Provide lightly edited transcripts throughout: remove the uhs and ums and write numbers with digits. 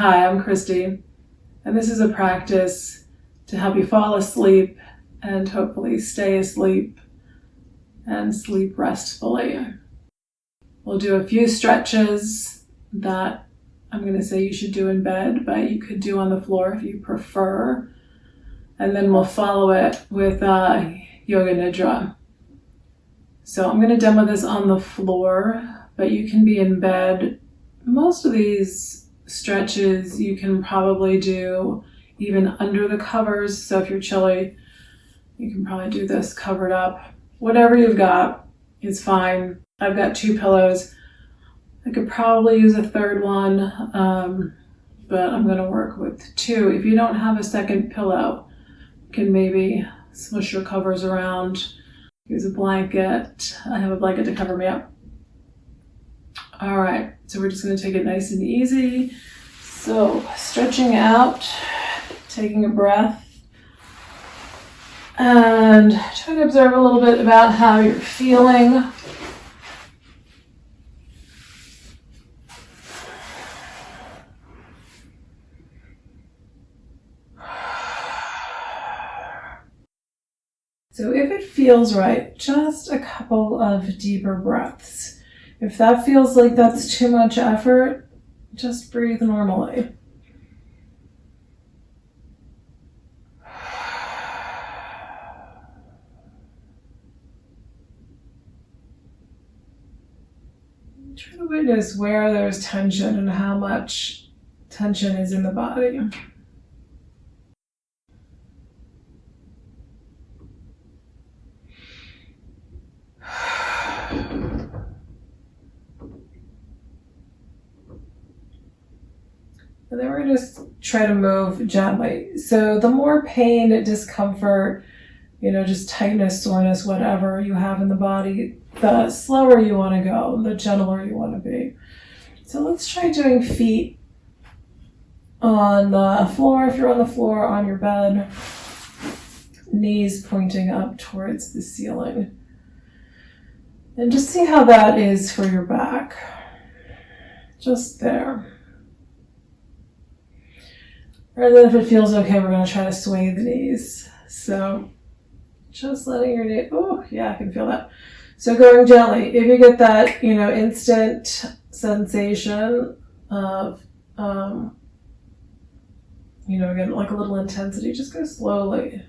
Hi, I'm Christy, and this is a practice to help you fall asleep and hopefully stay asleep and sleep restfully. We'll do a few stretches that I'm going to say you should do in bed, but you could do on the floor if you prefer. And then we'll follow it with Yoga Nidra. So I'm going to demo this on the floor, but you can be in bed. Most of these stretches you can probably do even under the covers. So if you're chilly, you can probably do this covered up. Whatever you've got is fine. I've got 2 pillows. I could probably use a third one, but I'm going to work with 2. If you don't have a second pillow, you can maybe smush your covers around. Use a blanket. I have a blanket to cover me up. All right, so we're just going to take it nice and easy. So stretching out, taking a breath, and try to observe a little bit about how you're feeling. So if it feels right, just a couple of deeper breaths. If that feels like that's too much effort, just breathe normally. Try to witness where there's tension and how much tension is in the body. And then we're going to just try to move gently. So the more pain, discomfort, just tightness, soreness, whatever you have in the body, the slower you want to go, the gentler you want to be. So let's try doing feet on the floor. If you're on the floor, on your bed, knees pointing up towards the ceiling. And just see how that is for your back. Just there. And then if it feels okay, we're going to try to sway the knees. So just letting your knee, oh yeah, I can feel that. So going gently. If you get that, instant sensation of, again, like a little intensity, just go slowly.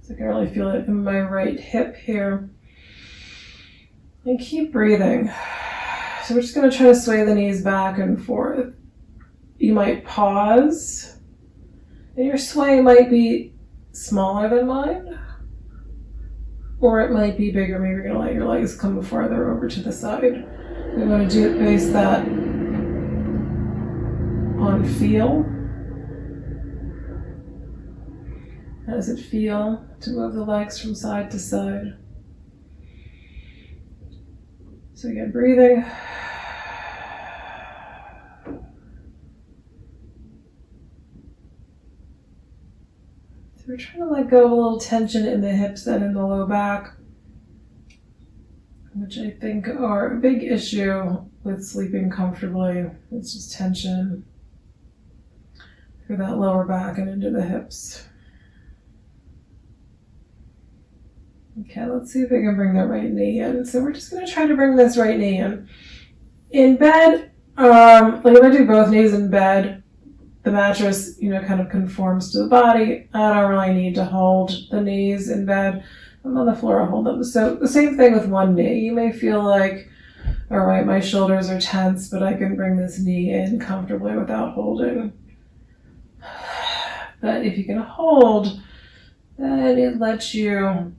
So I can really feel it in my right hip here. And keep breathing. So we're just going to try to sway the knees back and forth. You might pause, and your sway might be smaller than mine, or it might be bigger. Maybe you're going to let your legs come farther over to the side. We want to base that on feel. How does it feel to move the legs from side to side? So again, breathing. So we're trying to let go of a little tension in the hips and in the low back, which I think are a big issue with sleeping comfortably. It's just tension through that lower back and into the hips. Okay, let's see if we can bring the right knee in. So we're just going to try to bring this right knee in. In bed, like if I do both knees in bed, the mattress, kind of conforms to the body. I don't really need to hold the knees in bed. I'm on the floor, I'll hold them. So the same thing with one knee. You may feel like, all right, my shoulders are tense, but I can bring this knee in comfortably without holding. But if you can hold, then it lets you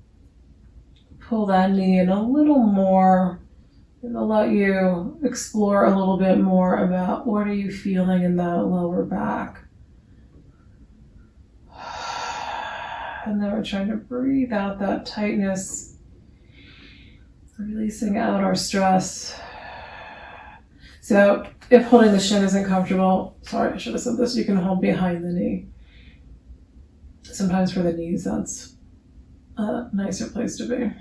pull that knee in a little more. It'll let you explore a little bit more about what are you feeling in that lower back. And then we're trying to breathe out that tightness, releasing out our stress. So if holding the shin isn't comfortable, sorry, I should have said this, you can hold behind the knee. Sometimes for the knees, that's a nicer place to be.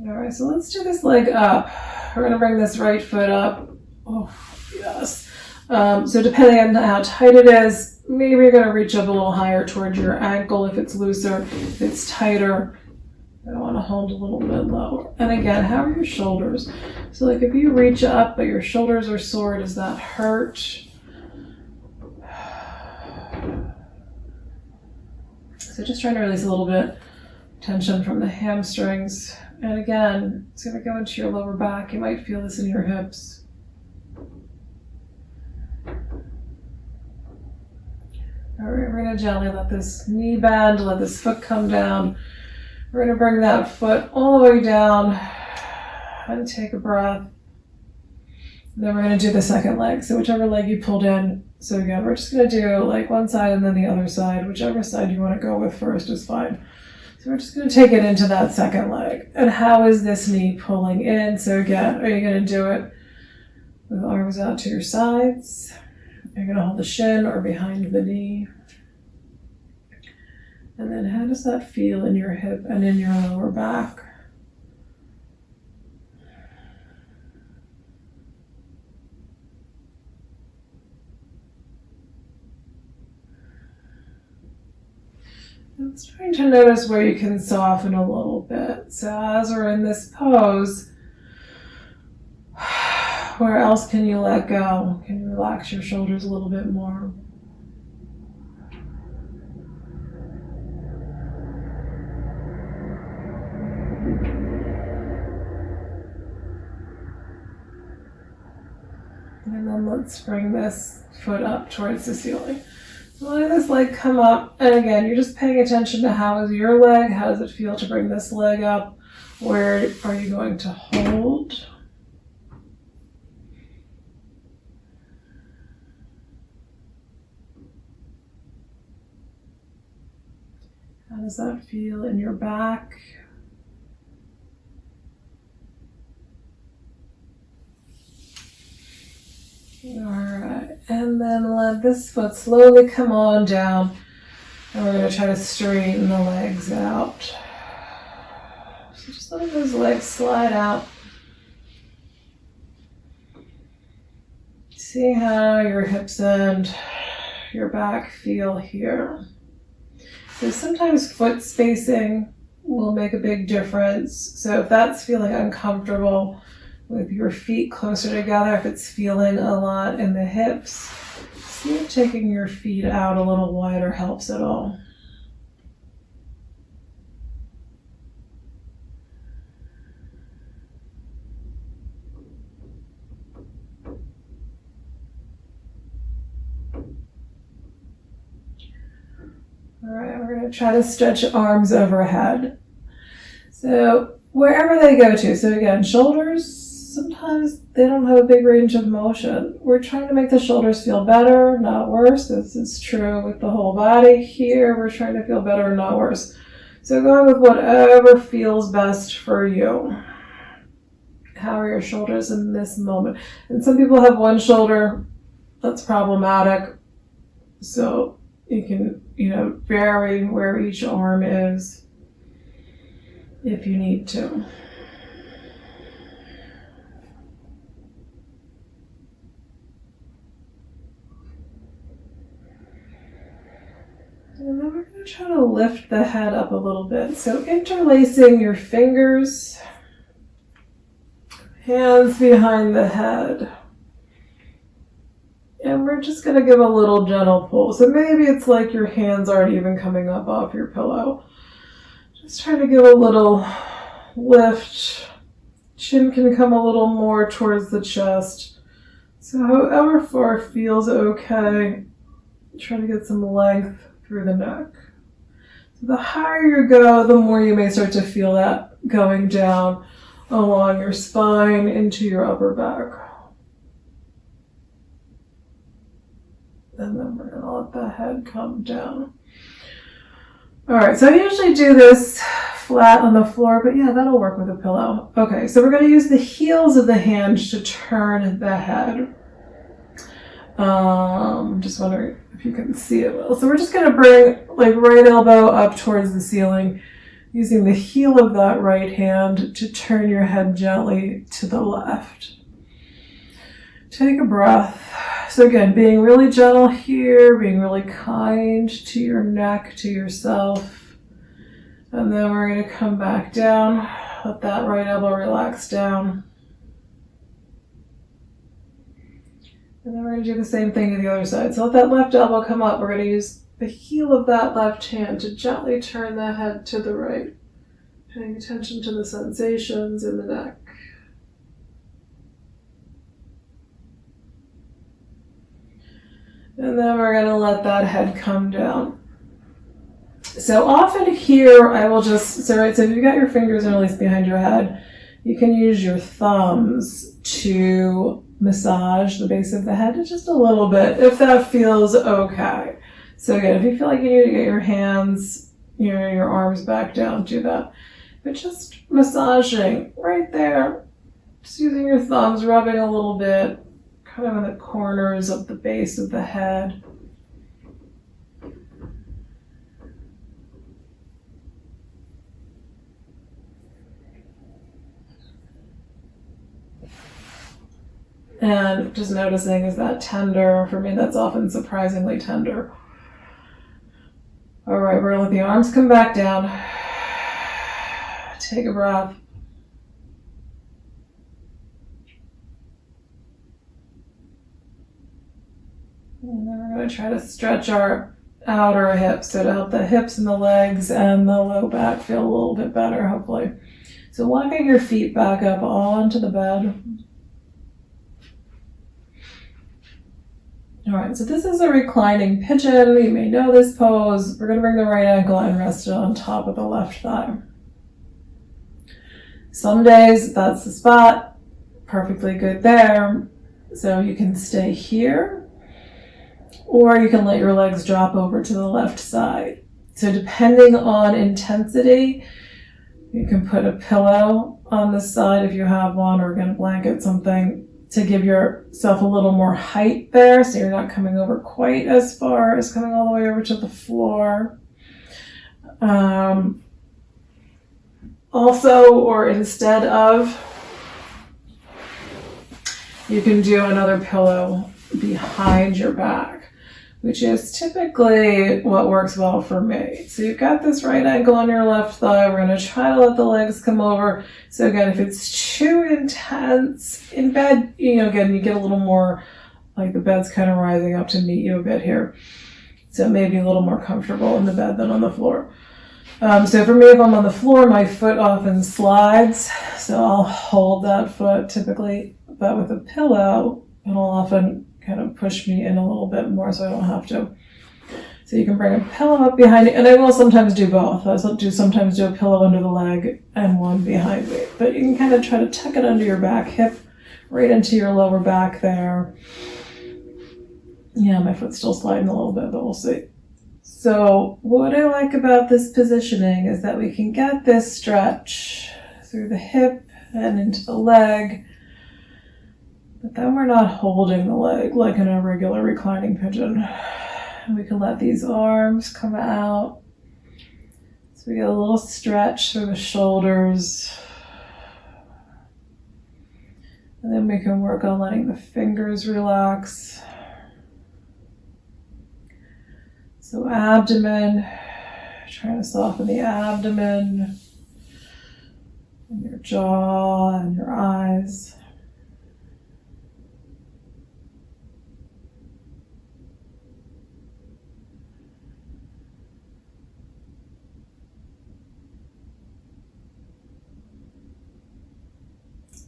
All right, so let's do this leg up. We're going to bring this right foot up. Oh, yes. So depending on how tight it is, maybe you're going to reach up a little higher towards your ankle if it's looser. If it's tighter, I want to hold a little bit lower. And again, how are your shoulders? So like if you reach up but your shoulders are sore, does that hurt? So just trying to release a little bit tension from the hamstrings. And again, it's going to go into your lower back. You might feel this in your hips. All right, we're going to gently let this knee bend, let this foot come down. We're going to bring that foot all the way down and take a breath. And then we're going to do the second leg. So whichever leg you pulled in. So again, we're just going to do like one side and then the other side. Whichever side you want to go with first is fine. So we're just going to take it into that second leg. And how is this knee pulling in? So again, are you going to do it with arms out to your sides? You're going to hold the shin or behind the knee. And then how does that feel in your hip and in your lower back? It's trying to notice where you can soften a little bit. So as we're in this pose, where else can you let go? Can you relax your shoulders a little bit more? And then let's bring this foot up towards the ceiling. Let this leg come up, and again, you're just paying attention to how is your leg, how does it feel to bring this leg up, where are you going to hold? How does that feel in your back? Alright, and then let this foot slowly come on down, and we're going to try to straighten the legs out. So just let those legs slide out. See how your hips and your back feel here. So sometimes foot spacing will make a big difference. So if that's feeling uncomfortable, with your feet closer together, if it's feeling a lot in the hips, see if taking your feet out a little wider helps at all. All right, we're going to try to stretch arms overhead. So wherever they go to, so again, shoulders, sometimes they don't have a big range of motion. We're trying to make the shoulders feel better, not worse. This is true with the whole body. Here, we're trying to feel better, not worse. So going with whatever feels best for you. How are your shoulders in this moment? And some people have one shoulder that's problematic. So you can, vary where each arm is if you need to. And then we're going to try to lift the head up a little bit. So interlacing your fingers, hands behind the head. And we're just going to give a little gentle pull. So maybe it's like your hands aren't even coming up off your pillow. Just try to give a little lift. Chin can come a little more towards the chest. So however far feels okay. Try to get some length through the neck. So the higher you go, the more you may start to feel that going down along your spine into your upper back. And then we're going to let the head come down. All right, so I usually do this flat on the floor, but yeah, that'll work with a pillow. Okay, so we're going to use the heels of the hands to turn the head. Just wondering if you can see it well. So we're just going to bring like right elbow up towards the ceiling, using the heel of that right hand to turn your head gently to the left. Take a breath. So again, being really gentle here, being really kind to your neck, to yourself. And then we're going to come back down. Let that right elbow relax down. And then we're going to do the same thing to the other side. So let that left elbow come up. We're going to use the heel of that left hand to gently turn the head to the right, paying attention to the sensations in the neck. And then we're going to let that head come down. So often here I will just, so if you've got your fingers released behind your head, you can use your thumbs to massage the base of the head just a little bit if that feels okay. So again, if you feel like you need to get your hands, your arms back down, do that. But just massaging right there, just using your thumbs, rubbing a little bit, kind of in the corners of the base of the head. And just noticing, is that tender? For me, that's often surprisingly tender. All right, we're gonna let the arms come back down. Take a breath. And then we're going to try to stretch our outer hips, so to help the hips and the legs and the low back feel a little bit better, hopefully. So walking your feet back up onto the bed. All right, so this is a reclining pigeon. You may know this pose. We're going to bring the right ankle and rest it on top of the left thigh. Some days that's the spot. Perfectly good there. So you can stay here, or you can let your legs drop over to the left side. So depending on intensity, you can put a pillow on the side if you have one, or again, a blanket, something to give yourself a little more height there, so you're not coming over quite as far as coming all the way over to the floor. Also, or instead of, you can do another pillow behind your back, which is typically what works well for me. So you've got this right ankle on your left thigh. We're going to try to let the legs come over. So again, if it's too intense in bed, again, you get a little more, like the bed's kind of rising up to meet you a bit here. So it may be a little more comfortable in the bed than on the floor. So for me, if I'm on the floor, my foot often slides. So I'll hold that foot typically, but with a pillow, it'll often kind of push me in a little bit more so I don't have to. So you can bring a pillow up behind you, and I will sometimes do both. I sometimes do a pillow under the leg and one behind me. But you can kind of try to tuck it under your back hip, right into your lower back there. Yeah, my foot's still sliding a little bit, but we'll see. So what I like about this positioning is that we can get this stretch through the hip and into the leg, but then we're not holding the leg like in a regular reclining pigeon. And we can let these arms come out. So we get a little stretch through the shoulders. And then we can work on letting the fingers relax. So abdomen, trying to soften the abdomen, and your jaw and your eyes.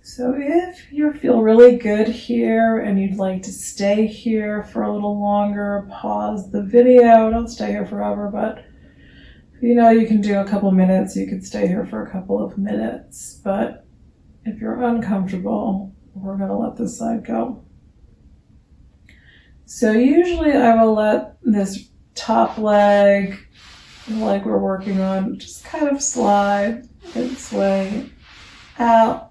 So if you feel really good here and you'd like to stay here for a little longer, pause the video. Don't stay here forever, but if you can do a couple minutes, you could stay here for a couple of minutes. But if you're uncomfortable, we're going to let this side go. So usually I will let this top leg, the leg we're working on, just kind of slide and sway out.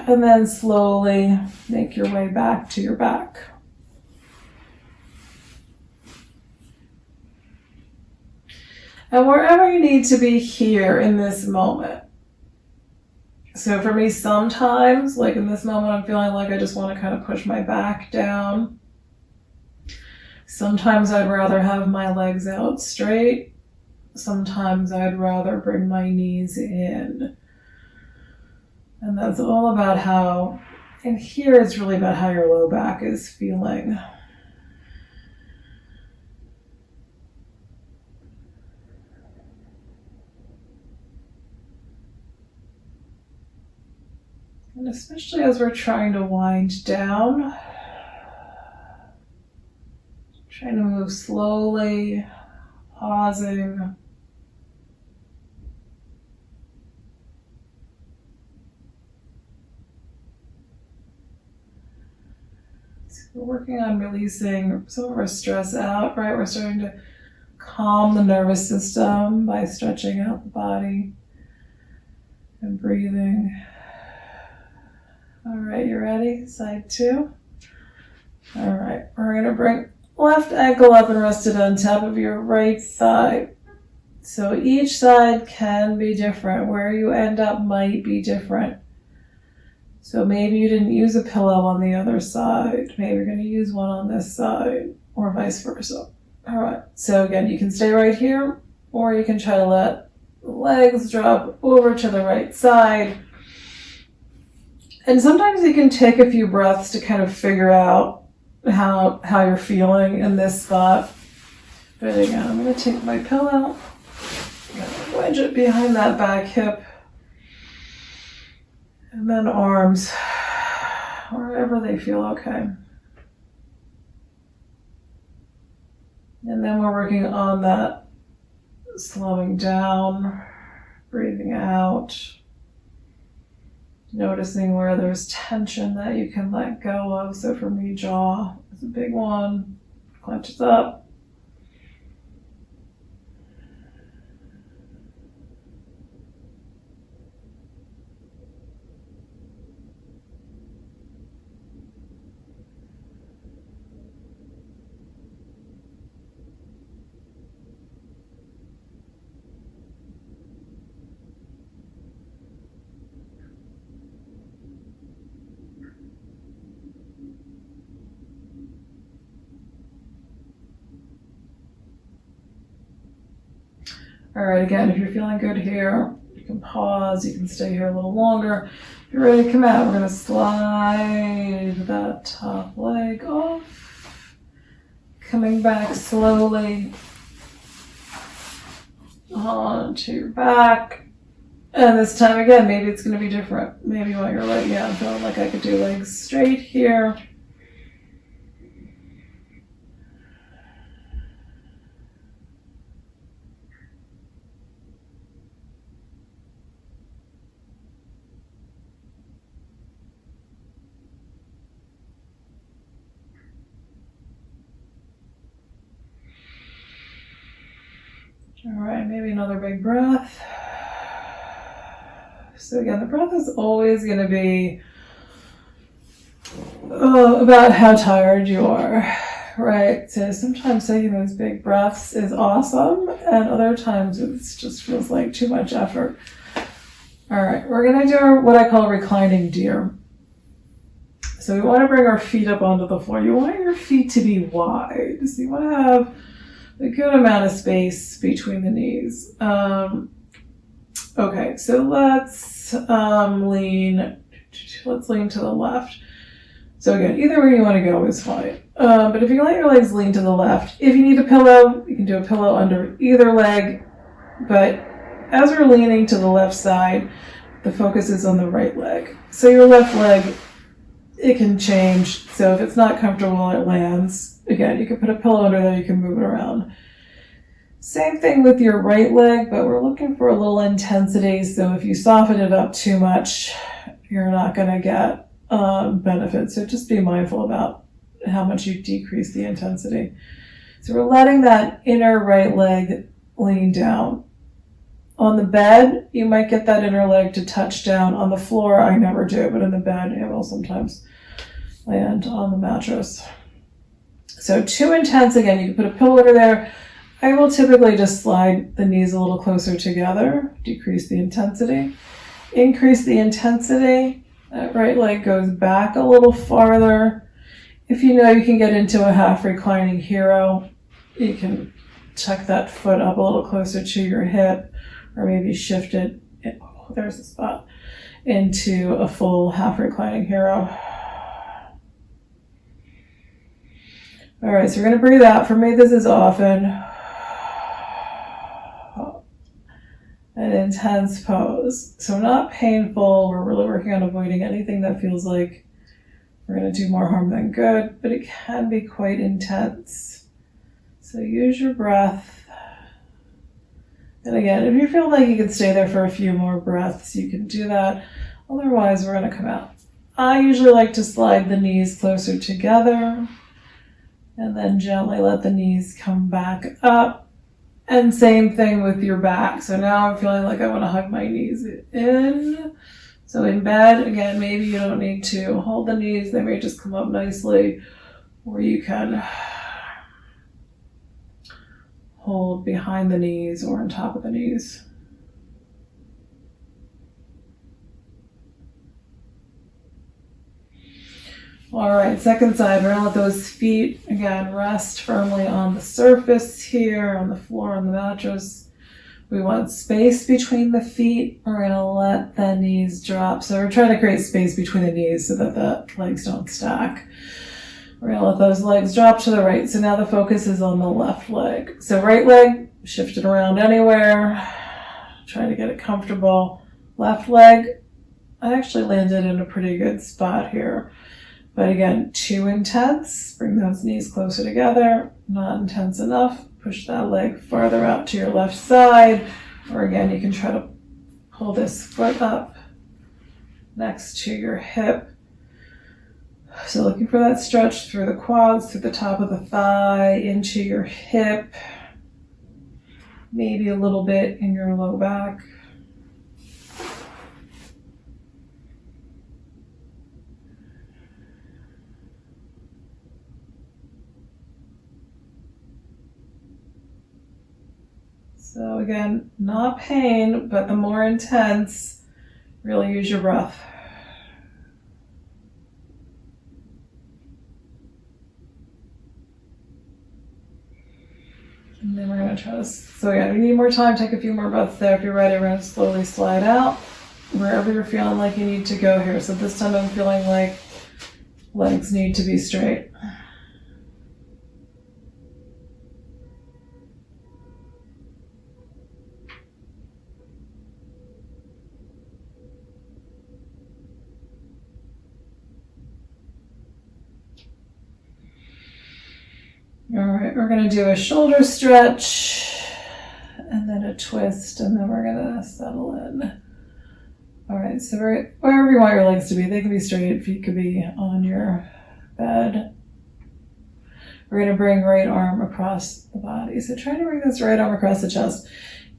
And then slowly make your way back to your back. And wherever you need to be here in this moment. So for me, sometimes, like in this moment, I'm feeling like I just want to kind of push my back down. Sometimes I'd rather have my legs out straight. Sometimes I'd rather bring my knees in. And that's all about how, and here it's really about how your low back is feeling. And especially as we're trying to wind down, trying to move slowly, pausing. So we're working on releasing some of our stress out, right? We're starting to calm the nervous system by stretching out the body and breathing. All right, you ready? Side 2. All right, we're gonna bring left ankle up and rest it on top of your right thigh. So each side can be different. Where you end up might be different. So maybe you didn't use a pillow on the other side. Maybe you're gonna use one on this side or vice versa. All right, so again, you can stay right here or you can try to let the legs drop over to the right side. And sometimes you can take a few breaths to kind of figure out how you're feeling in this spot. But again, I'm going to take my pillow, wedge it behind that back hip, and then arms, wherever they feel okay. And then we're working on that slowing down, breathing out. Noticing where there's tension that you can let go of. So for me, jaw is a big one. Clenches up. All right, again, if you're feeling good here, you can pause, you can stay here a little longer. If you're ready to come out, we're gonna slide that top leg off. Coming back slowly onto your back. And this time again, maybe it's gonna be different. Maybe you want your leg, I'm feeling like I could do legs straight here. All right, maybe another big breath. So again, the breath is always going to be about how tired you are, right? So sometimes taking those big breaths is awesome, and other times it just feels like too much effort. All right, we're going to do what I call reclining deer. So we want to bring our feet up onto the floor. You want your feet to be wide. So you want to have a good amount of space between the knees. Okay, so let's lean to the left. So again, either way you want to go is fine. But if you let your legs lean to the left, if you need a pillow, you can do a pillow under either leg. But as we're leaning to the left side, the focus is on the right leg. So your left leg, it can change. So if it's not comfortable, it lands. Again, you can put a pillow under there, you can move it around. Same thing with your right leg, but we're looking for a little intensity. So if you soften it up too much, you're not going to get benefit. So just be mindful about how much you decrease the intensity. So we're letting that inner right leg lean down. On the bed, you might get that inner leg to touch down. On the floor, I never do, but in the bed, it will sometimes land on the mattress. So too intense, again, you can put a pillow under there. I will typically just slide the knees a little closer together, decrease the intensity, increase the intensity. That right leg goes back a little farther. If you know you can get into a half reclining hero, you can tuck that foot up a little closer to your hip, or maybe shift it, there's a spot, into a full half reclining hero. All right, so we're going to breathe out. For me, this is often an intense pose. So not painful. We're really working on avoiding anything that feels like we're going to do more harm than good, but it can be quite intense. So use your breath. And again, if you feel like you can stay there for a few more breaths, you can do that. Otherwise, we're going to come out. I usually like to slide the knees closer together and then gently let the knees come back up. And same thing with your back. So now I'm feeling like I want to hug my knees in. So in bed, again, maybe you don't need to hold the knees. They may just come up nicely. Or you can hold behind the knees or on top of the knees. All right, second side, we're gonna let those feet, again, rest firmly on the surface here, on the floor, on the mattress. We want space between the feet. We're gonna let the knees drop. So we're trying to create space between the knees so that the legs don't stack. We're gonna let those legs drop to the right. So now the focus is on the left leg. So right leg, shift it around anywhere. Try to get it comfortable. Left leg, I actually landed in a pretty good spot here. But again, too intense. Bring those knees closer together. Not intense enough. Push that leg farther out to your left side. Or again, you can try to pull this foot up next to your hip. So looking for that stretch through the quads, through the top of the thigh, into your hip. Maybe a little bit in your low back. So again, not pain, but the more intense, really use your breath. And then we're going to try to, so again, if you need more time, take a few more breaths there. If you're ready, we're going to slowly slide out wherever you're feeling like you need to go here. So this time I'm feeling like legs need to be straight. All right, we're going to do a shoulder stretch and then a twist, and then we're going to settle in. All right, so wherever you want your legs to be, they can be straight, feet could be on your bed. We're going to bring right arm across the body. So try to bring this right arm across the chest.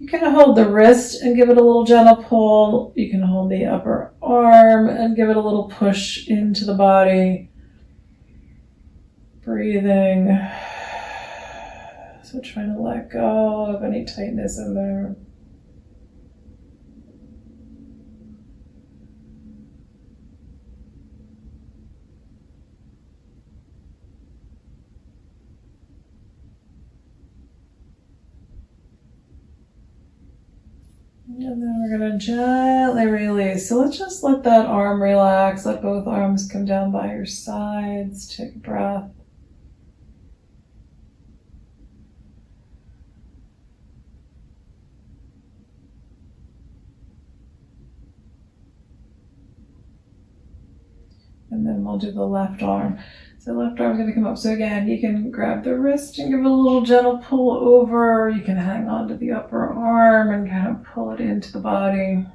You can hold the wrist and give it a little gentle pull. You can hold the upper arm and give it a little push into the body. Breathing. So trying to let go of any tightness in there. And then we're going to gently release. So let's just let that arm relax. Let both arms come down by your sides. Take a breath. And then we'll do the left arm. So left arm's going to come up. So again, you can grab the wrist and give it a little gentle pull over. You can hang on to the upper arm and kind of pull it into the body.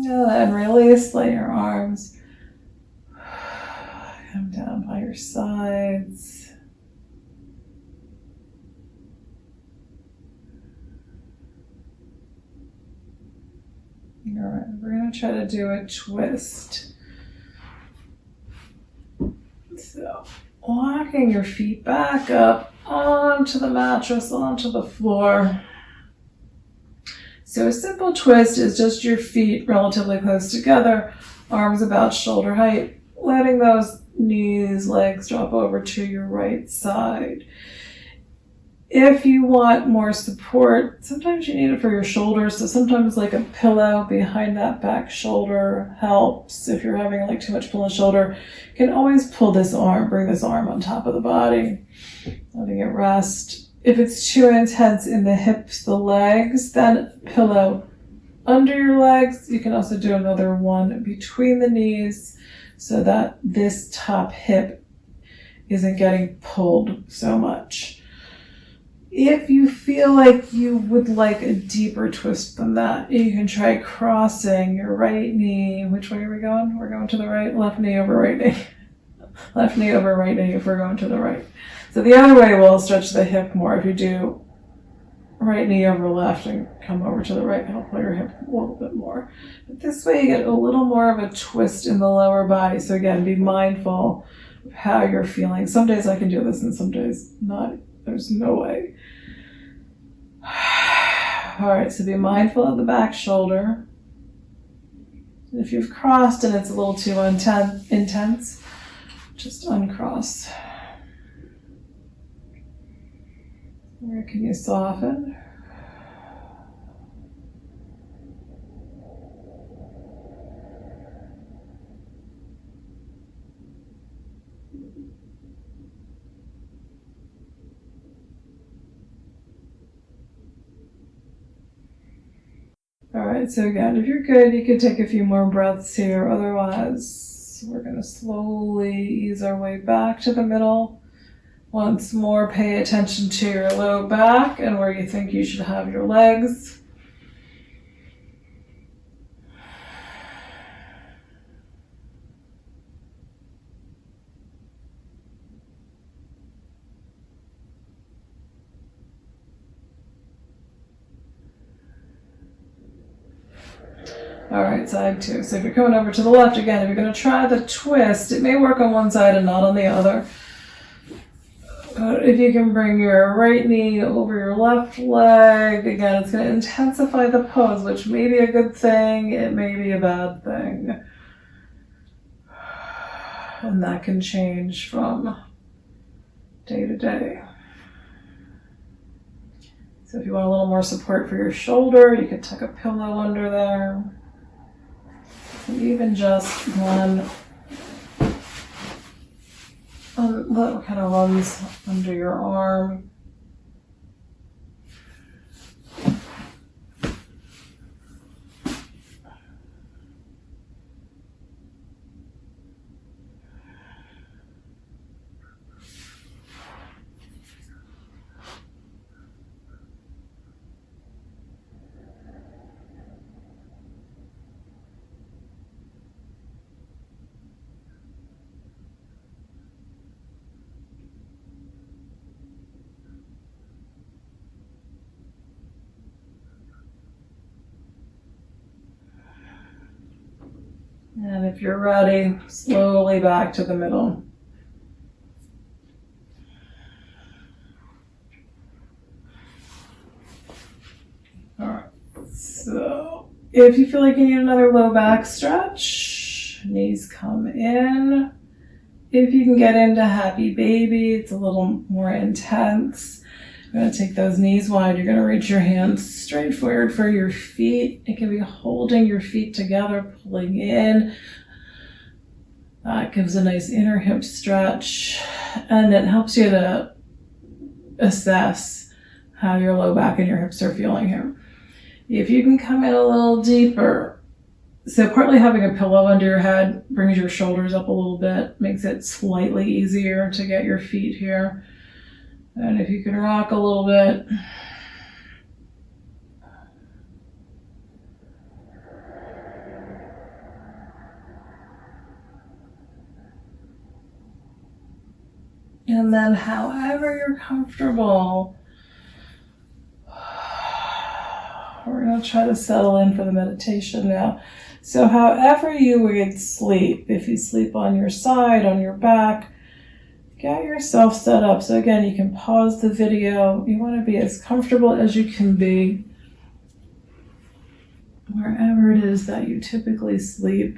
And release, let your arms come down by your sides. All right, we're going to try to do a twist. So, walking your feet back up onto the mattress, onto the floor. So a simple twist is just your feet relatively close together, arms about shoulder height, letting those knees, legs drop over to your right side. If you want more support, sometimes you need it for your shoulders, so sometimes like a pillow behind that back shoulder helps. If you're having like too much pull in the shoulder, you can always pull this arm, bring this arm on top of the body, letting it rest. If it's too intense in the hips, the legs, then pillow under your legs. You can also do another one between the knees so that this top hip isn't getting pulled so much. If you feel like you would like a deeper twist than that, you can try crossing your right knee. Which way are we going? We're going to the right, left knee over right knee. Left knee over right knee if we're going to the right. So the other way will stretch the hip more. If you do right knee over left and come over to the right, it'll pull your hip a little bit more. But this way you get a little more of a twist in the lower body. So again, be mindful of how you're feeling. Some days I can do this and some days not. There's no way. All right, so be mindful of the back shoulder. If you've crossed and it's a little too intense, just uncross. Where can you soften? All right, so again, if you're good, you can take a few more breaths here. Otherwise, we're going to slowly ease our way back to the middle. Once more, pay attention to your low back and where you think you should have your legs. All right, side two. So if you're coming over to the left again, if you're going to try the twist, it may work on one side and not on the other. But if you can bring your right knee over your left leg, again, it's going to intensify the pose, which may be a good thing, it may be a bad thing. And that can change from day to day. So if you want a little more support for your shoulder, you could tuck a pillow under there. And even just one that kind of runs under your arm. And if you're ready, slowly back to the middle. All right, so if you feel like you need another low back stretch, knees come in. If you can get into happy baby, it's a little more intense. You're going to take those knees wide. You're going to reach your hands straight forward for your feet. It can be holding your feet together, pulling in. That gives a nice inner hip stretch. And it helps you to assess how your low back and your hips are feeling here. If you can come in a little deeper. So partly having a pillow under your head brings your shoulders up a little bit, makes it slightly easier to get your feet here. And if you can rock a little bit. And then however you're comfortable, we're going to try to settle in for the meditation now. So however you would sleep, if you sleep on your side, on your back, get yourself set up. So again, you can pause the video. You want to be as comfortable as you can be wherever it is that you typically sleep.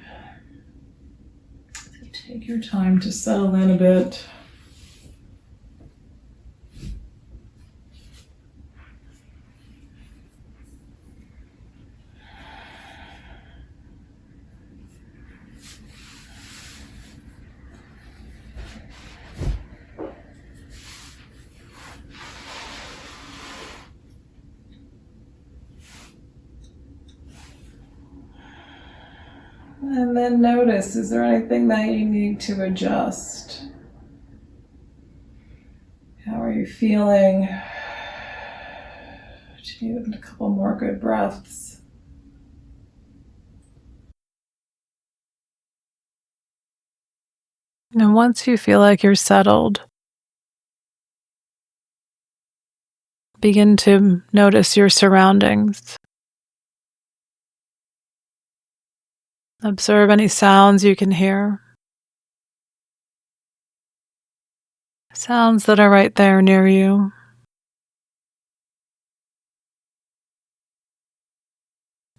So take your time to settle in a bit. And then notice, is there anything that you need to adjust? How are you feeling? Do you need a couple more good breaths? And once you feel like you're settled, begin to notice your surroundings. Observe any sounds you can hear. Sounds that are right there near you.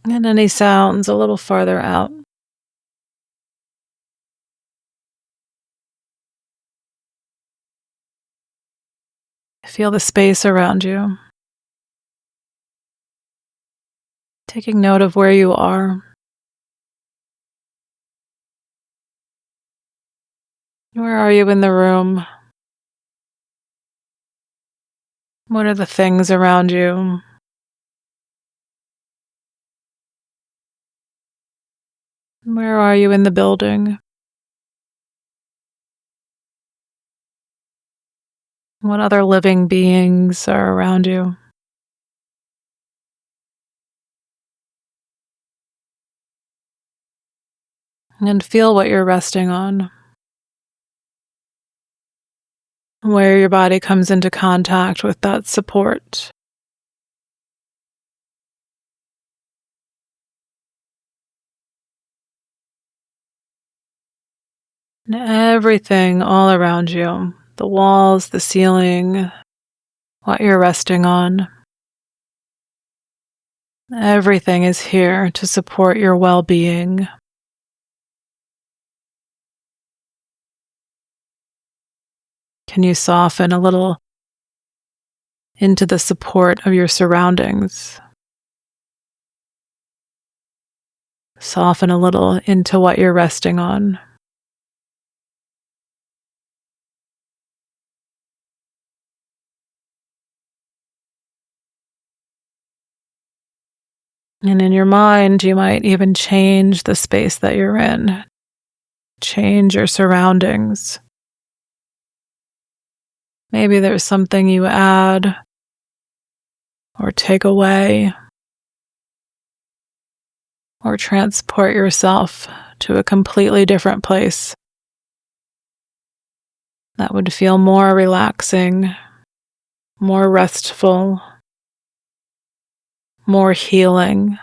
And any sounds a little farther out. Feel the space around you. Taking note of where you are. Where are you in the room? What are the things around you? Where are you in the building? What other living beings are around you? And feel what you're resting on. Where your body comes into contact with that support. And everything all around you, the walls, the ceiling, what you're resting on. Everything is here to support your well-being. Can you soften a little into the support of your surroundings? Soften a little into what you're resting on. And in your mind, you might even change the space that you're in. Change your surroundings. Maybe there's something you add or take away or transport yourself to a completely different place that would feel more relaxing, more restful, more healing.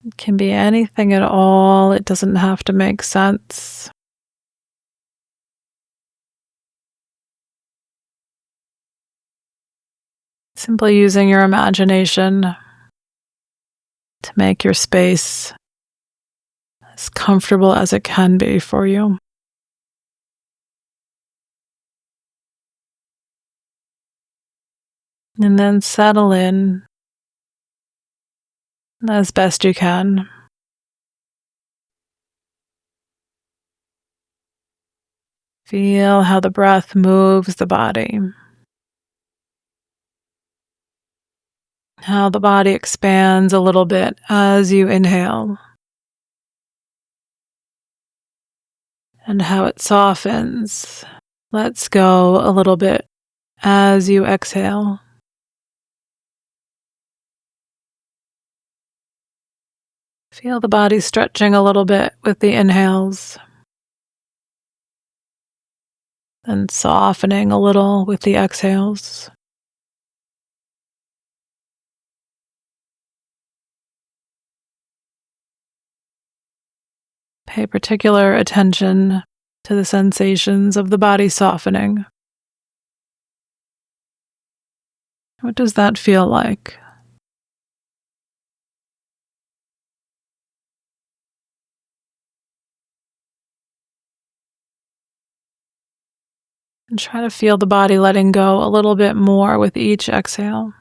It can be anything at all. It doesn't have to make sense. Simply using your imagination to make your space as comfortable as it can be for you. And then settle in as best you can. Feel how the breath moves the body. How the body expands a little bit as you inhale. And how it softens, lets go a little bit as you exhale. Feel the body stretching a little bit with the inhales. then softening a little with the exhales. Pay particular attention to the sensations of the body softening. What does that feel like? And try to feel the body letting go a little bit more with each exhale.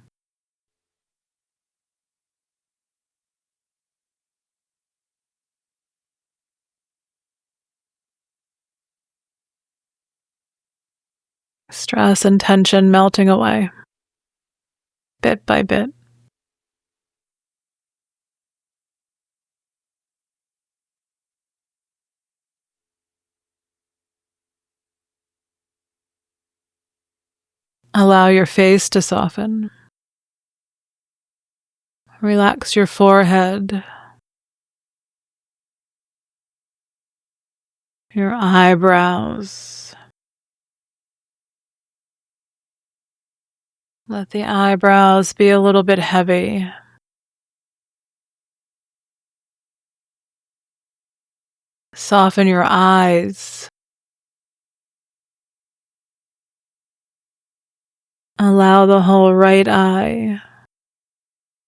Stress and tension melting away, bit by bit. Allow your face to soften. Relax your forehead, your eyebrows. Let the eyebrows be a little bit heavy. Soften your eyes. Allow the whole right eye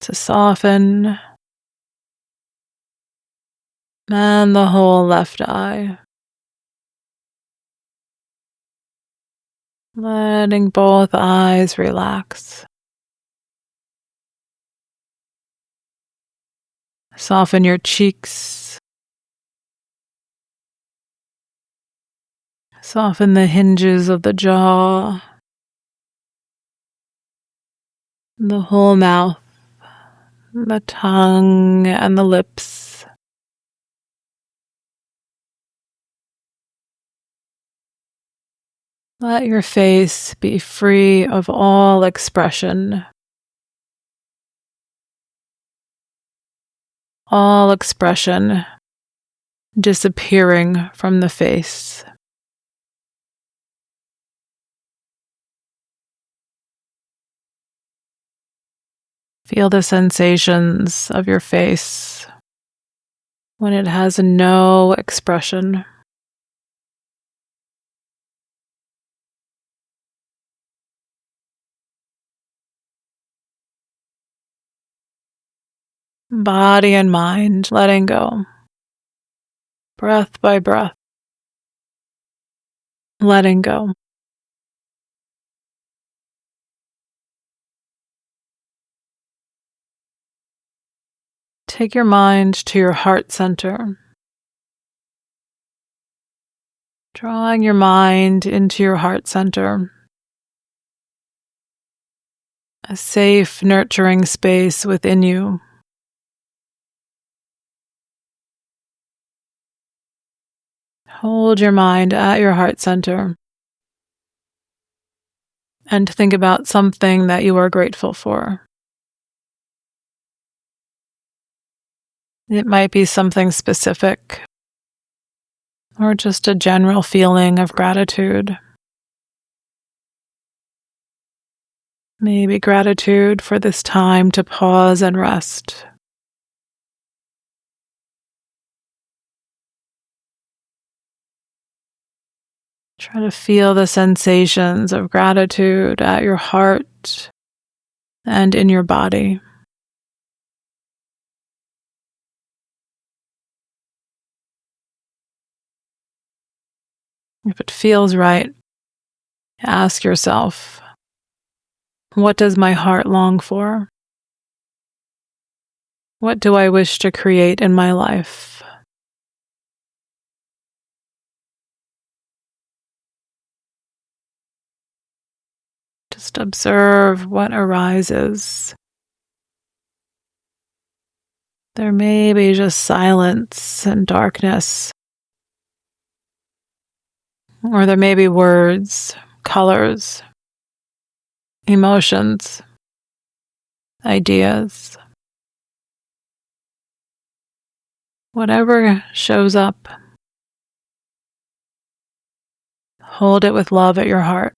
to soften, and the whole left eye. Letting both eyes relax. Soften your cheeks. Soften the hinges of the jaw, the whole mouth, the tongue, and the lips. Let your face be free of all expression. All expression disappearing from the face. Feel the sensations of your face when it has no expression. Body and mind letting go, breath by breath, letting go. Take your mind to your heart center, drawing your mind into your heart center, a safe, nurturing space within you. Hold your mind at your heart center and think about something that you are grateful for. It might be something specific or just a general feeling of gratitude. Maybe gratitude for this time to pause and rest. Try to feel the sensations of gratitude at your heart and in your body. If it feels right, ask yourself, what does my heart long for? What do I wish to create in my life? Just observe what arises. There may be just silence and darkness, or there may be words, colors, emotions, ideas. Whatever shows up, Hold it with love at your heart.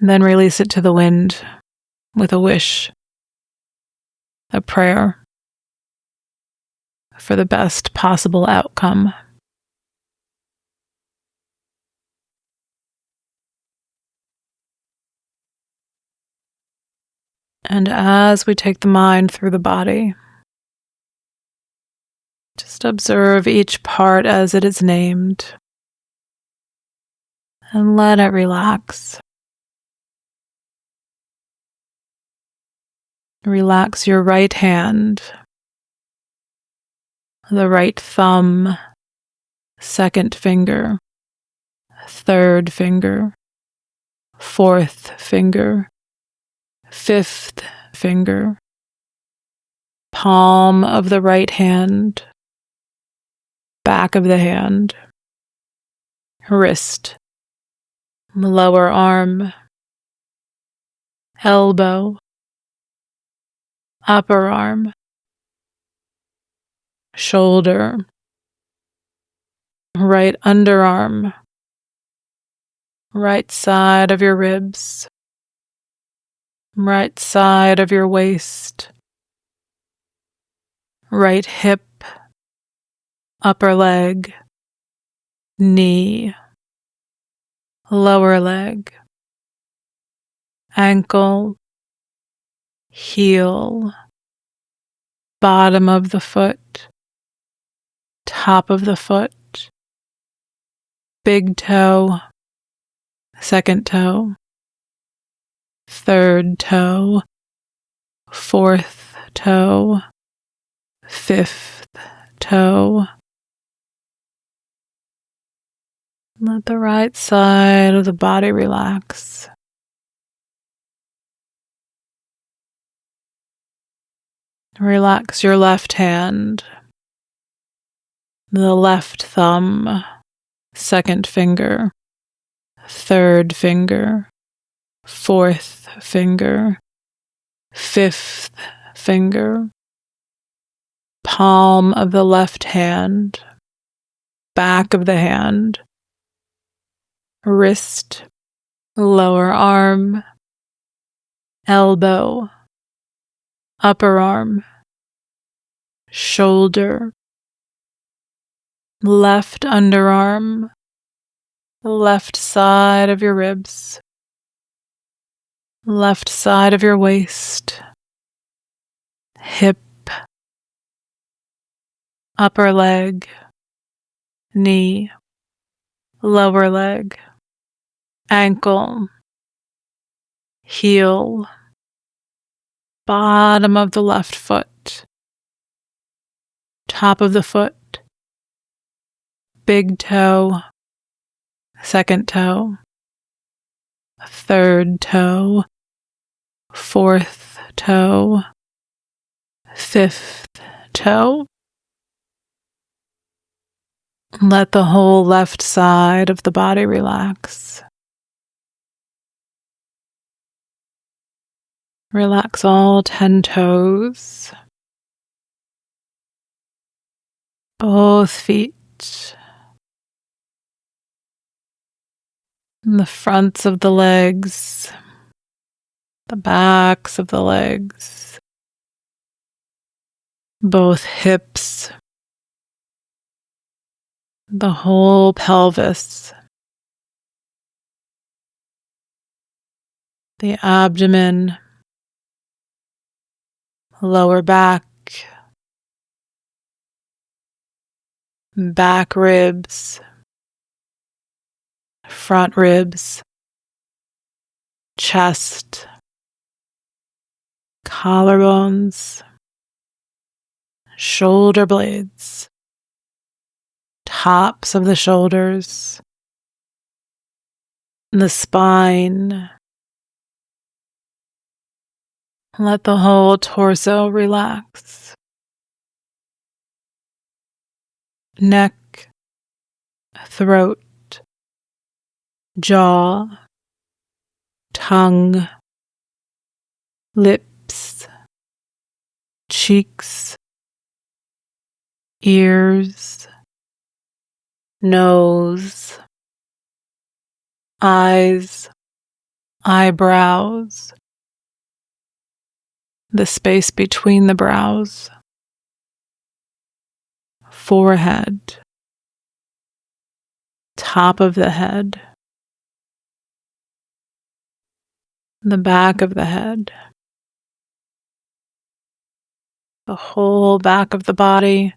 And then release it to the wind with a wish, a prayer for the best possible outcome. And as we take the mind through the body, just observe each part as it is named and let it relax. Relax your right hand, the right thumb, second finger, third finger, fourth finger, fifth finger, palm of the right hand, back of the hand, wrist, lower arm, elbow, upper arm, shoulder, right underarm, right side of your ribs, right side of your waist, right hip, upper leg, knee, lower leg, ankle, heel, bottom of the foot, top of the foot, big toe, second toe, third toe, fourth toe, fifth toe. Let the right side of the body relax. Relax your left hand, the left thumb, second finger, third finger, fourth finger, fifth finger, palm of the left hand, back of the hand, wrist, lower arm, elbow, upper arm, shoulder, left underarm, left side of your ribs, left side of your waist, hip, upper leg, knee, lower leg, ankle, heel, bottom of the left foot, top of the foot, big toe, second toe, third toe, fourth toe, fifth toe. Let the whole left side of the body relax. Relax all 10 toes, both feet, the fronts of the legs, the backs of the legs, both hips, the whole pelvis, the abdomen, lower back, back ribs, front ribs, chest, collarbones, shoulder blades, tops of the shoulders, the spine. Let the whole torso relax. Neck, throat, jaw, tongue, lips, cheeks, ears, nose, eyes, eyebrows, the space between the brows, forehead, top of the head, the back of the head, the whole back of the body,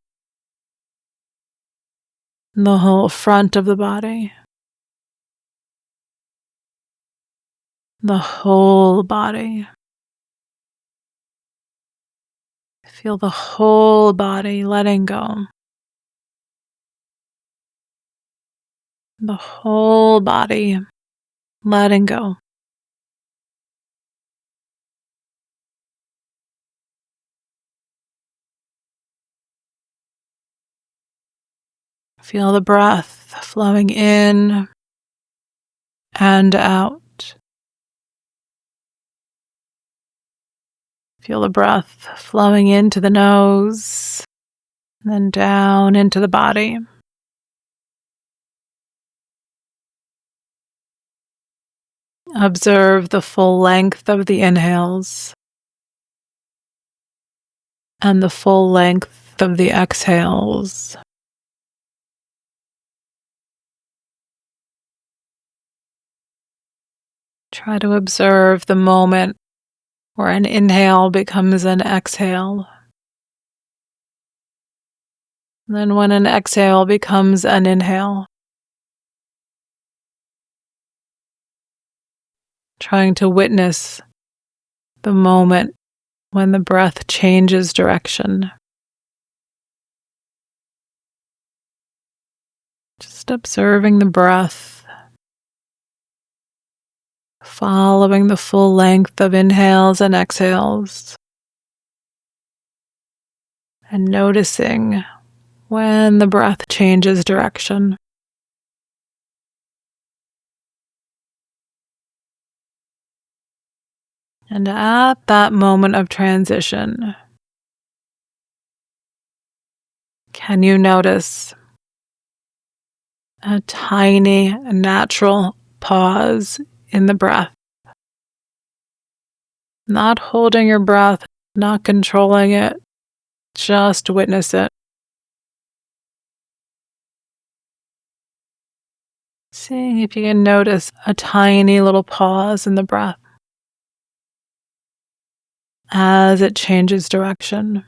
the whole front of the body, the whole body. Feel the whole body letting go. The whole body letting go. Feel the breath flowing in and out. Feel the breath flowing into the nose, and then down into the body. Observe the full length of the inhales and the full length of the exhales. Try to observe the moment where an inhale becomes an exhale. Then when an exhale becomes an inhale. Trying to witness the moment when the breath changes direction. Just observing the breath, following the full length of inhales and exhales, and noticing when the breath changes direction. And at that moment of transition, can you notice a tiny, natural pause in the breath? Not holding your breath, not controlling it, just witness it. Seeing if you can notice a tiny little pause in the breath as it changes direction.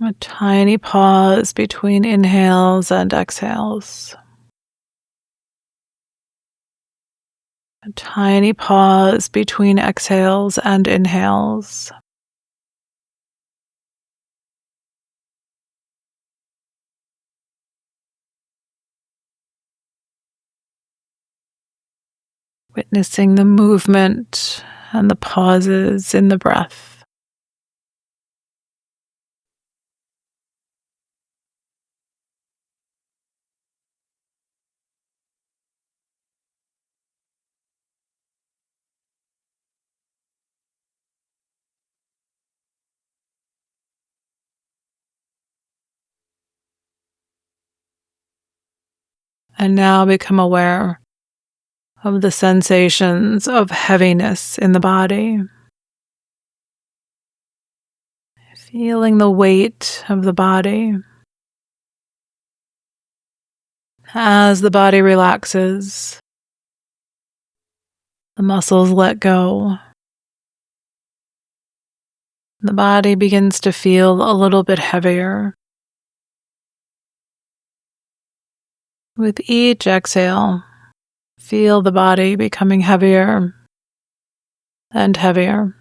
A tiny pause between inhales and exhales. A tiny pause between exhales and inhales. Witnessing the movement and the pauses in the breath. And now become aware of the sensations of heaviness in the body. Feeling the weight of the body. As the body relaxes, the muscles let go. The body begins to feel a little bit heavier. With each exhale, feel the body becoming heavier and heavier.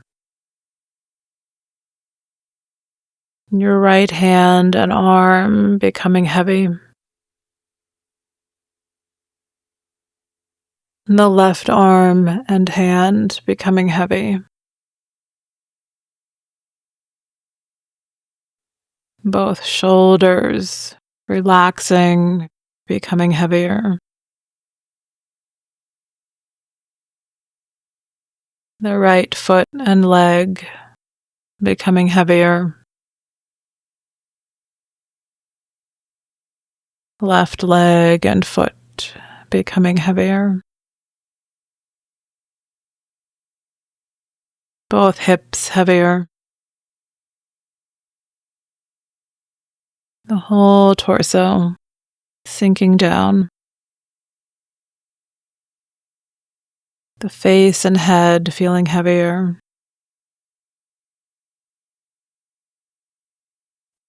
Your right hand and arm becoming heavy. The left arm and hand becoming heavy. Both shoulders relaxing, becoming heavier. The right foot and leg becoming heavier. Left leg and foot becoming heavier. Both hips heavier. The whole torso sinking down. The face and head feeling heavier.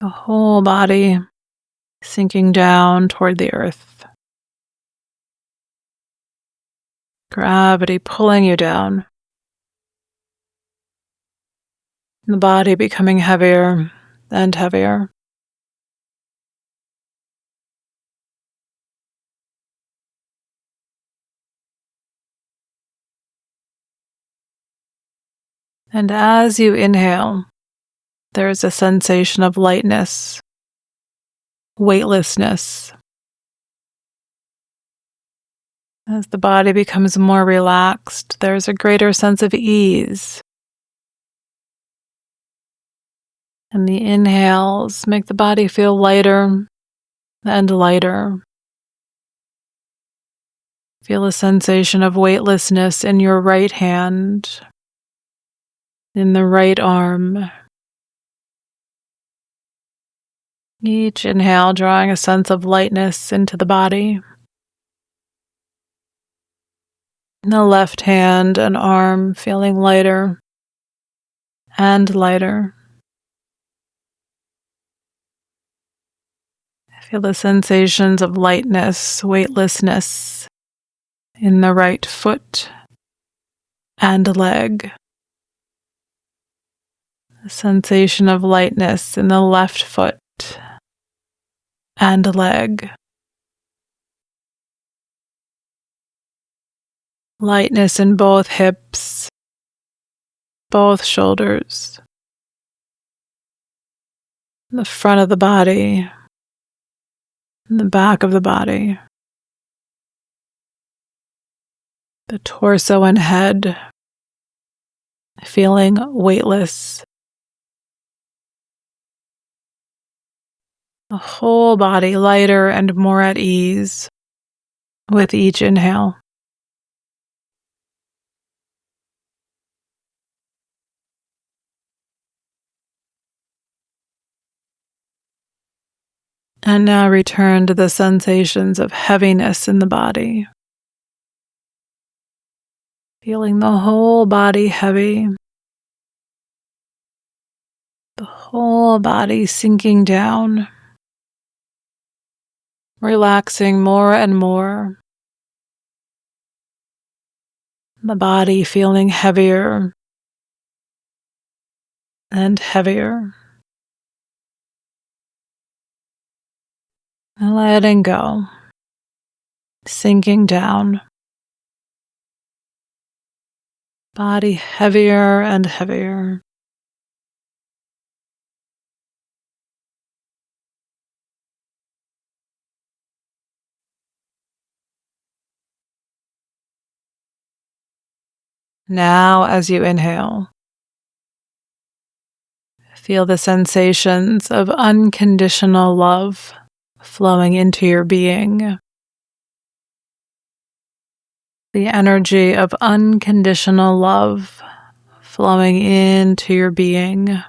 The whole body sinking down toward the earth. Gravity pulling you down. The body becoming heavier and heavier. And as you inhale, there is a sensation of lightness, weightlessness. As the body becomes more relaxed, there's a greater sense of ease. And the inhales make the body feel lighter and lighter. Feel a sensation of weightlessness in your right hand, in the right arm. Each inhale drawing a sense of lightness into the body. The left hand and arm feeling lighter and lighter. Feel the sensations of lightness, weightlessness in the right foot and leg. The sensation of lightness in the left foot and leg. Lightness in both hips, both shoulders, the front of the body, and the back of the body, the torso and head, feeling weightless. The whole body lighter and more at ease with each inhale. And now return to the sensations of heaviness in the body. Feeling the whole body heavy. The whole body sinking down. Relaxing more and more. The body feeling heavier and heavier. Letting go. Sinking down. Body heavier and heavier. Now, as you inhale, feel the sensations of unconditional love flowing into your being. The energy of unconditional love flowing into your being.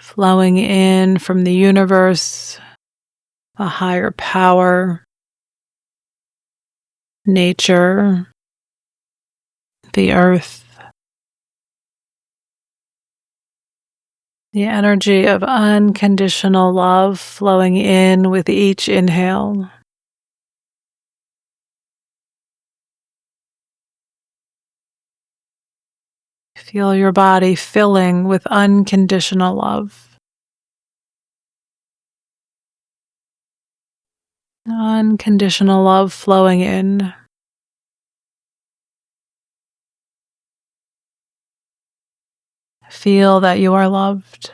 Flowing in from the universe, a higher power, nature, the earth. The energy of unconditional love flowing in with each inhale. Feel your body filling with unconditional love. Unconditional love flowing in. Feel that you are loved.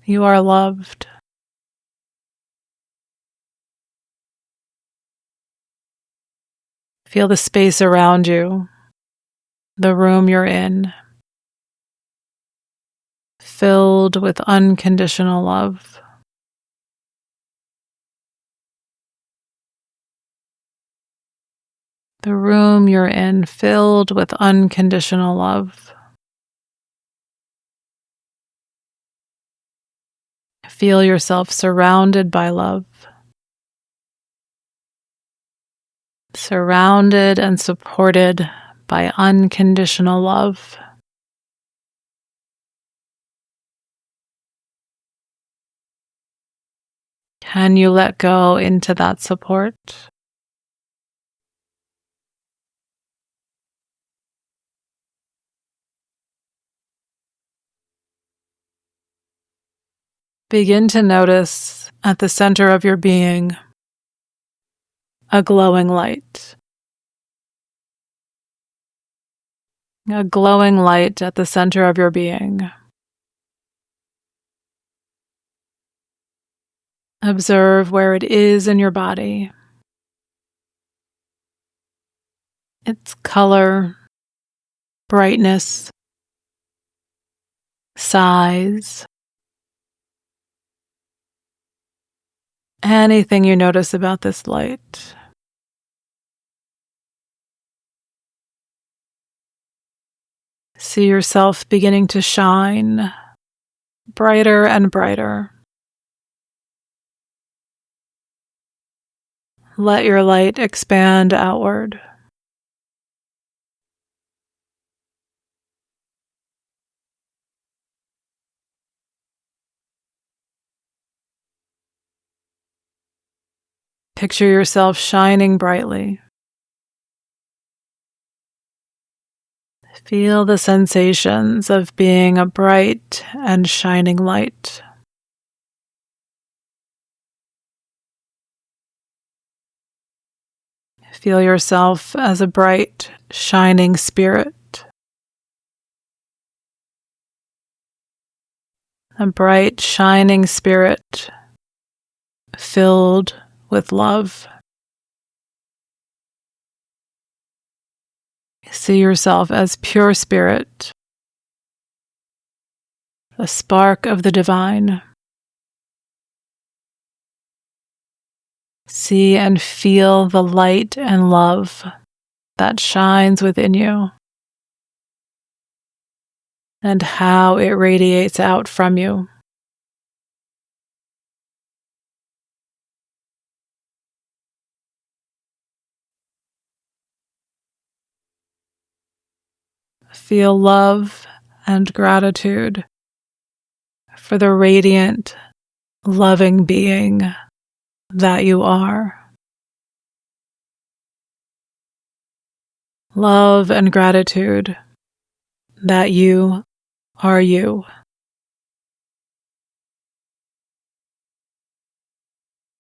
You are loved. Feel the space around you, the room you're in, filled with unconditional love. The room you're in, filled with unconditional love. Feel yourself surrounded by love, surrounded and supported by unconditional love. Can you let go into that support? Begin to notice at the center of your being a glowing light. A glowing light at the center of your being. Observe where it is in your body. Its color, brightness, size. Anything you notice about this light. See yourself beginning to shine brighter and brighter. Let your light expand outward. Picture yourself shining brightly. Feel the sensations of being a bright and shining light. Feel yourself as a bright, shining spirit. A bright, shining spirit filled with love. See yourself as pure spirit, a spark of the divine. See and feel the light and love that shines within you and how it radiates out from you. Feel love and gratitude for the radiant, loving being that you are. Love and gratitude that you are you.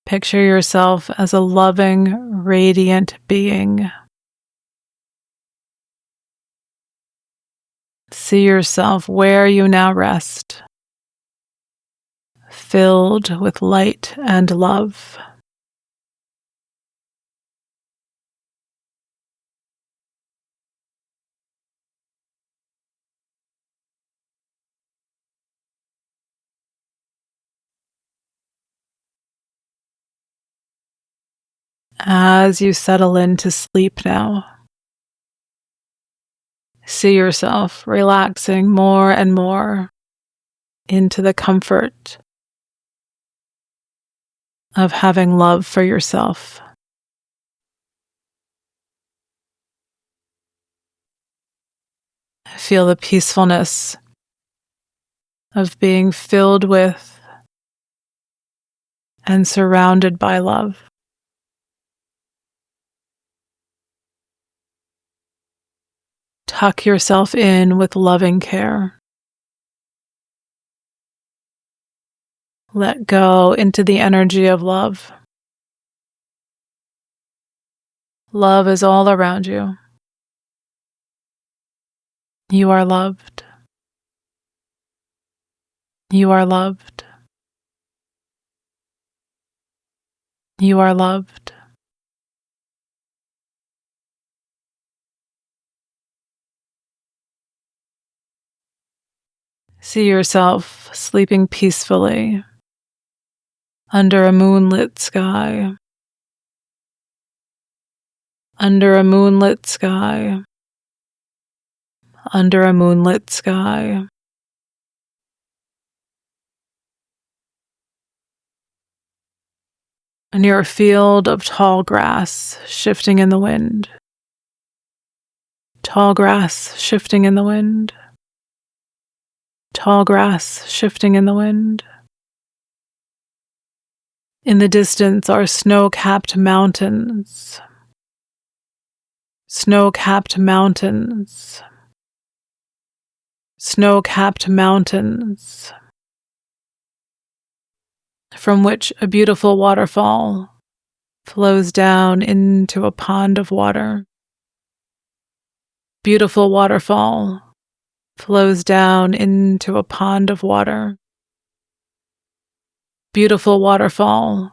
Picture yourself as a loving, radiant being. See yourself where you now rest, filled with light and love. As you settle into sleep now, see yourself relaxing more and more into the comfort of having love for yourself. Feel the peacefulness of being filled with and surrounded by love. Tuck yourself in with loving care. Let go into the energy of love. Love is all around you. You are loved. You are loved. You are loved. See yourself sleeping peacefully under a moonlit sky. Under a moonlit sky. Under a moonlit sky. Near a field of tall grass shifting in the wind. Tall grass shifting in the wind. Tall grass shifting in the wind. In the distance are snow-capped mountains. Snow-capped mountains. Snow-capped mountains, from which a beautiful waterfall flows down into a pond of water. Beautiful waterfall flows down into a pond of water. Beautiful waterfall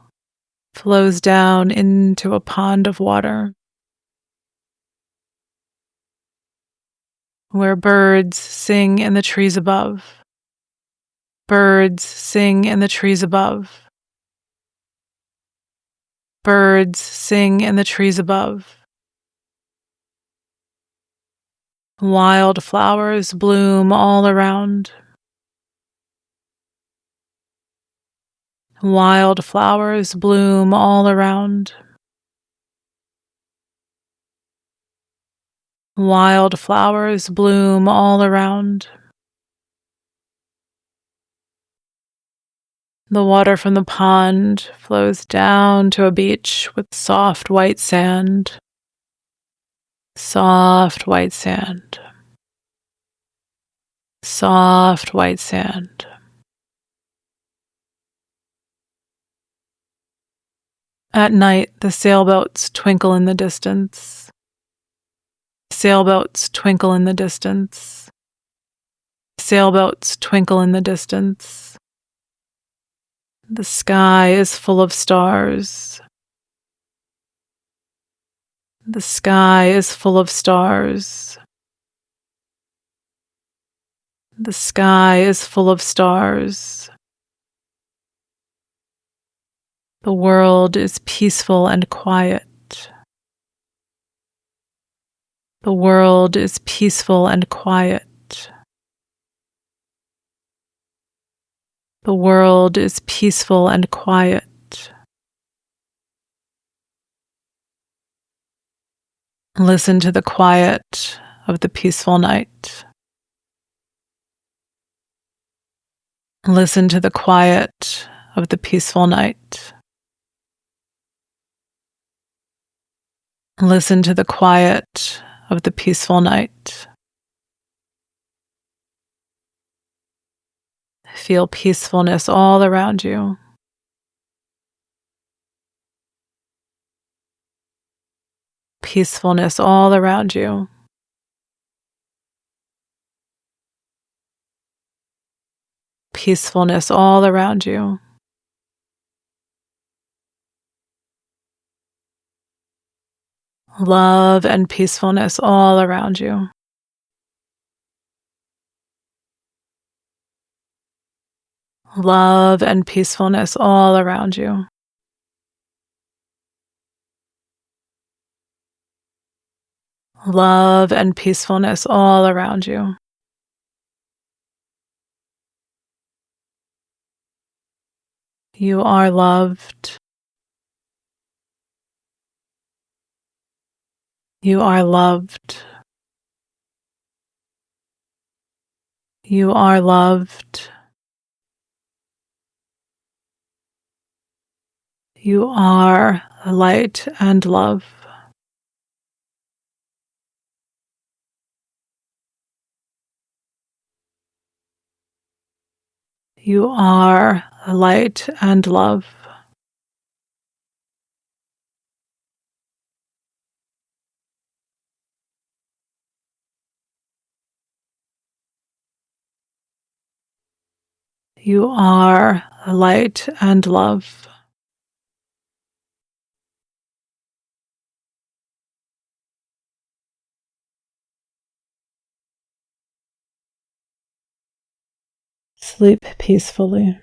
flows down into a pond of water, where birds sing in the trees above. Birds sing in the trees above. Birds sing in the trees above. Wildflowers bloom all around. Wildflowers bloom all around. Wildflowers bloom all around. The water from the pond flows down to a beach with soft white sand. Soft white sand. Soft white sand. At night, the sailboats twinkle in the distance. Sailboats twinkle in the distance. Sailboats twinkle in the distance. The sky is full of stars. The sky is full of stars. The sky is full of stars. The world is peaceful and quiet. The world is peaceful and quiet. The world is peaceful and quiet. Listen to the quiet of the peaceful night. Listen to the quiet of the peaceful night. Listen to the quiet of the peaceful night. Feel peacefulness all around you. Peacefulness all around you. Peacefulness all around you. Love and peacefulness all around you. Love and peacefulness all around you. Love and peacefulness all around you. You are loved. You are loved. You are loved. You are light and love. You are light and love. You are light and love. Sleep peacefully.